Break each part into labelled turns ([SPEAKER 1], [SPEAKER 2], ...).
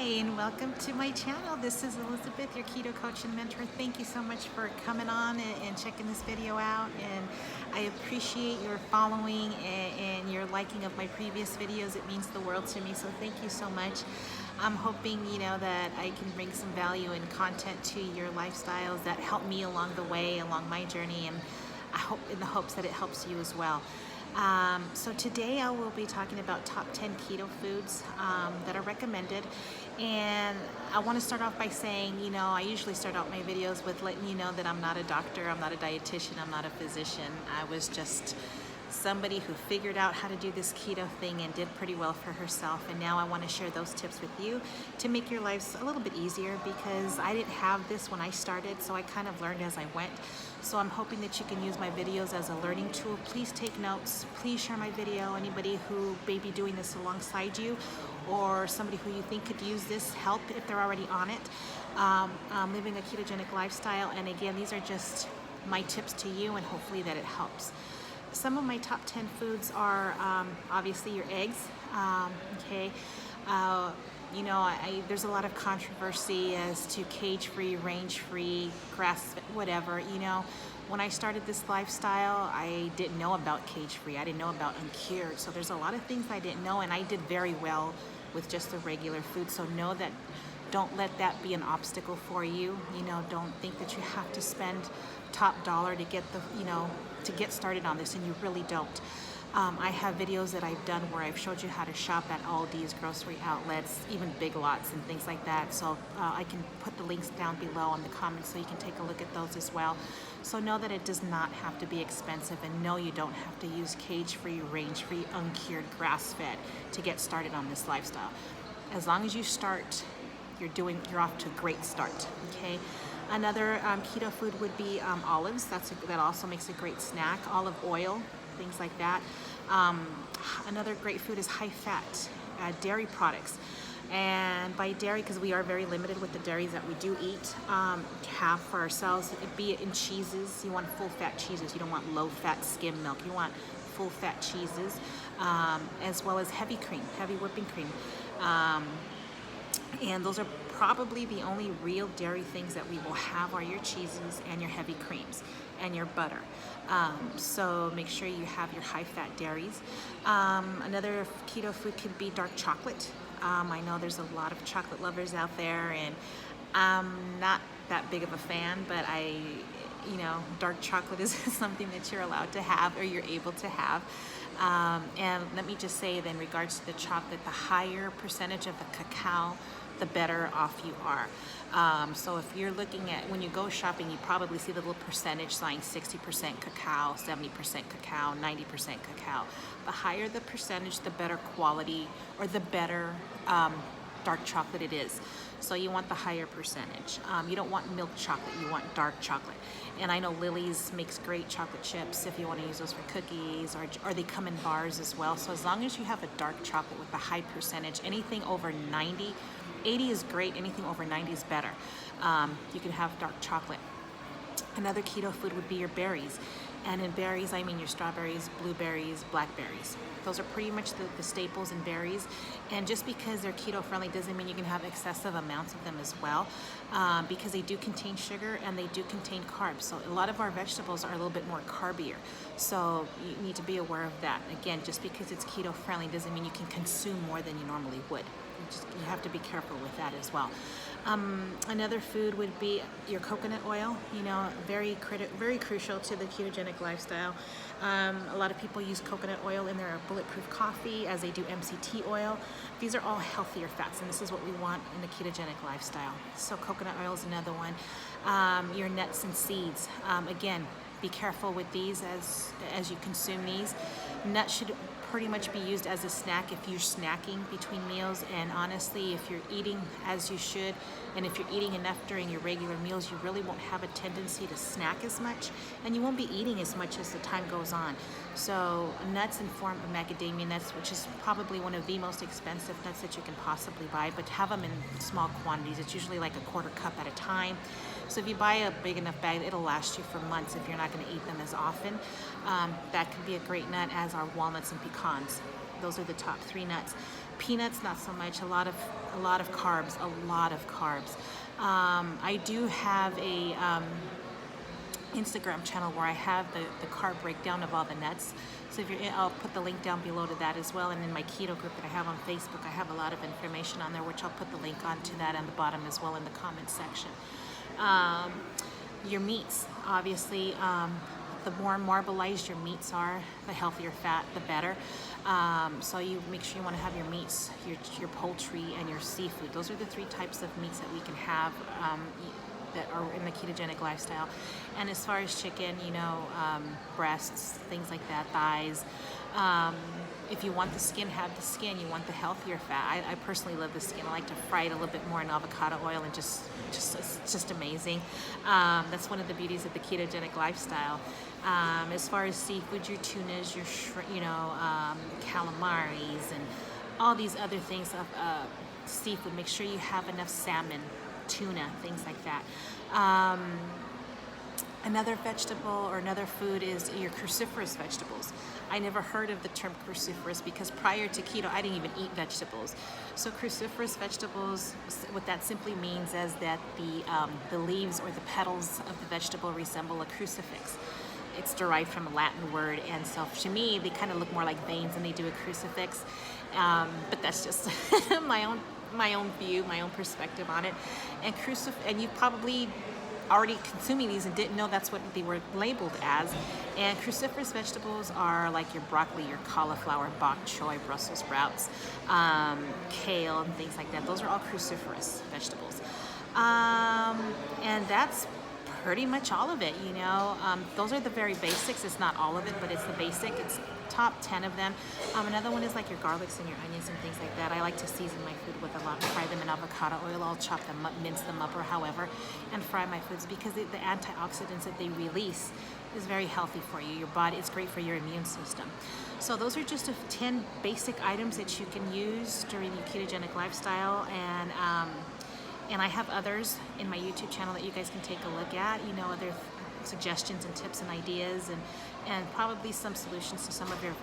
[SPEAKER 1] and welcome to my channel. This is Elizabeth, your keto coach and mentor. Thank you so much for coming on and checking this video out, and I appreciate your following and your liking of my previous videos. It means the world to me, so thank you so much. I'm hoping, that I can bring some value and content to your lifestyles that help me along the way, along my journey, and I hope in the hopes that it helps you as well. So today I will be talking about top 10 keto foods that are recommended, and I want to start off by saying, I usually start out my videos with letting you know that I'm not a doctor, I'm not a dietitian, I'm not a physician. I was just somebody who figured out how to do this keto thing and did pretty well for herself, and now I want to share those tips with you to make your lives a little bit easier, because I didn't have this when I started, so I kind of learned as I went. So I'm hoping that you can use my videos as a learning tool. Please take notes, please share my video. Anybody who may be doing this alongside you, or somebody who you think could use this help if they're already on it, living a ketogenic lifestyle. And again, these are just my tips to you, and hopefully that it helps. Some of my top 10 foods are obviously your eggs. There's a lot of controversy as to cage-free, range-free, grass, whatever. When I started this lifestyle, I didn't know about cage-free. I didn't know about uncured. So there's a lot of things I didn't know, and I did very well with just the regular food. So know that, don't let that be an obstacle for you. Don't think that you have to spend top dollar to get to get started on this, and you really don't. I have videos that I've done where I've showed you how to shop at Aldi's, grocery outlets, even Big Lots and things like that. So I can put the links down below in the comments so you can take a look at those as well. So know that it does not have to be expensive, and no, you don't have to use cage-free, range-free, uncured, grass-fed to get started on this lifestyle. As long as you start, you're off to a great start, okay? Another keto food would be olives. That also makes a great snack. Olive oil, things like that. Another great food is high-fat dairy products. And by dairy, because we are very limited with the dairies that we do eat, have for ourselves, be it in cheeses. You want full-fat cheeses. You don't want low-fat skim milk. You want full-fat cheeses, as well as heavy cream, heavy whipping cream. And those are probably the only real dairy things that we will have are your cheeses and your heavy creams and your butter. So make sure you have your high-fat dairies. Another keto food could be dark chocolate. I know there's a lot of chocolate lovers out there, and I'm not that big of a fan, but dark chocolate is something that you're allowed to have, or you're able to have. And let me just say that in regards to the chocolate, the higher percentage of the cacao, the better off you are. So if you're looking at, when you go shopping, you probably see the little percentage sign, 60% cacao, 70% cacao, 90% cacao. The higher the percentage, the better quality, or the better dark chocolate it is. So you want the higher percentage. You don't want milk chocolate, you want dark chocolate. And I know Lily's makes great chocolate chips if you want to use those for cookies, or they come in bars as well. So as long as you have a dark chocolate with a high percentage, anything over 90, 80 is great, anything over 90 is better. You can have dark chocolate. Another keto food would be your berries. And in berries, I mean your strawberries, blueberries, blackberries. Those are pretty much the staples in berries. And just because they're keto friendly doesn't mean you can have excessive amounts of them as well, because they do contain sugar and they do contain carbs. So a lot of our vegetables are a little bit more carbier. So you need to be aware of that. Again, just because it's keto friendly doesn't mean you can consume more than you normally would. You have to be careful with that as well. Another food would be your coconut oil. Very crucial to the ketogenic lifestyle. A lot of people use coconut oil in their bulletproof coffee, as they do MCT oil. These are all healthier fats, and this is what we want in a ketogenic lifestyle. So coconut oil is another one. Your nuts and seeds. Again, be careful with these as you consume these. Nuts should pretty much be used as a snack if you're snacking between meals, and honestly, if you're eating as you should, and if you're eating enough during your regular meals, you really won't have a tendency to snack as much, and you won't be eating as much as the time goes on. So nuts in form of macadamia nuts, which is probably one of the most expensive nuts that you can possibly buy, but have them in small quantities. It's usually like a quarter cup at a time. So if you buy a big enough bag, it'll last you for months if you're not going to eat them as often. That could be a great nut, as are walnuts and pecans. Those are the top 3 nuts. Peanuts, not so much. A lot of carbs, a lot of carbs. I do have a Instagram channel where I have the carb breakdown of all the nuts. So if you're in, I'll put the link down below to that as well. And in my keto group that I have on Facebook, I have a lot of information on there, which I'll put the link onto that on the bottom as well in the comments section. Your meats, obviously, the more marbleized your meats are, the healthier fat, the better. So you make sure you want to have your meats, your poultry, and your seafood. Those are the 3 types of meats that we can have that are in the ketogenic lifestyle. And as far as chicken, you know, breasts, things like that, thighs. If you want the skin, have the skin. You want the healthier fat. I personally love the skin. I like to fry it a little bit more in avocado oil, and it's just amazing. That's one of the beauties of the ketogenic lifestyle. As far as seafood, your tunas, your calamaris, and all these other things of seafood. Make sure you have enough salmon, tuna, things like that. Another vegetable or another food is your cruciferous vegetables. I never heard of the term cruciferous because prior to keto, I didn't even eat vegetables. So cruciferous vegetables, what that simply means is that the leaves or the petals of the vegetable resemble a crucifix. It's derived from a Latin word, and so to me, they kind of look more like veins than they do a crucifix. But that's just my own view, my own perspective on it. And you probably already consuming these and didn't know that's what they were labeled as. And cruciferous vegetables are like your broccoli, your cauliflower, bok choy, Brussels sprouts, kale, and things like that. Those are all cruciferous vegetables. And that's pretty much all of it, you know. Those are the very basics. It's not all of it, but it's the basic. It's top 10 of them. Another one is like your garlics and your onions and things like that. I like to season my food with a lot, fry them in avocado oil. I'll chop them up, mince them up, or however, and fry my foods because the antioxidants that they release is very healthy for you. Your body, it's great for your immune system. So those are just 10 basic items that you can use during your ketogenic lifestyle, and I have others in my YouTube channel that you guys can take a look at, you know, other suggestions and tips and ideas, and probably some solutions to some of your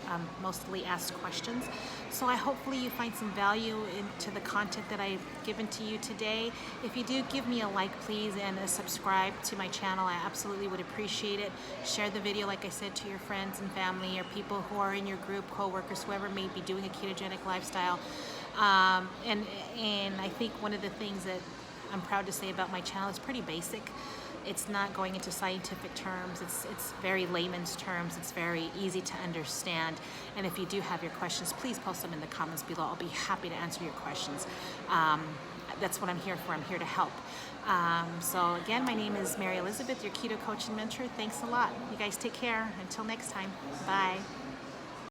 [SPEAKER 1] mostly asked questions. So hopefully you find some value into the content that I've given to you today. If you do, give me a like, please, and subscribe to my channel. I absolutely would appreciate it. Share the video, like I said, to your friends and family or people who are in your group, co-workers, whoever may be doing a ketogenic lifestyle. And I think one of the things that I'm proud to say about my channel is pretty basic. It's not going into scientific terms. It's very layman's terms. It's very easy to understand. And if you do have your questions, please post them in the comments below. I'll be happy to answer your questions. That's what I'm here for. I'm here to help. So again, my name is Mary Elizabeth, your keto coach and mentor. Thanks a lot. You guys take care. Until next time. Bye.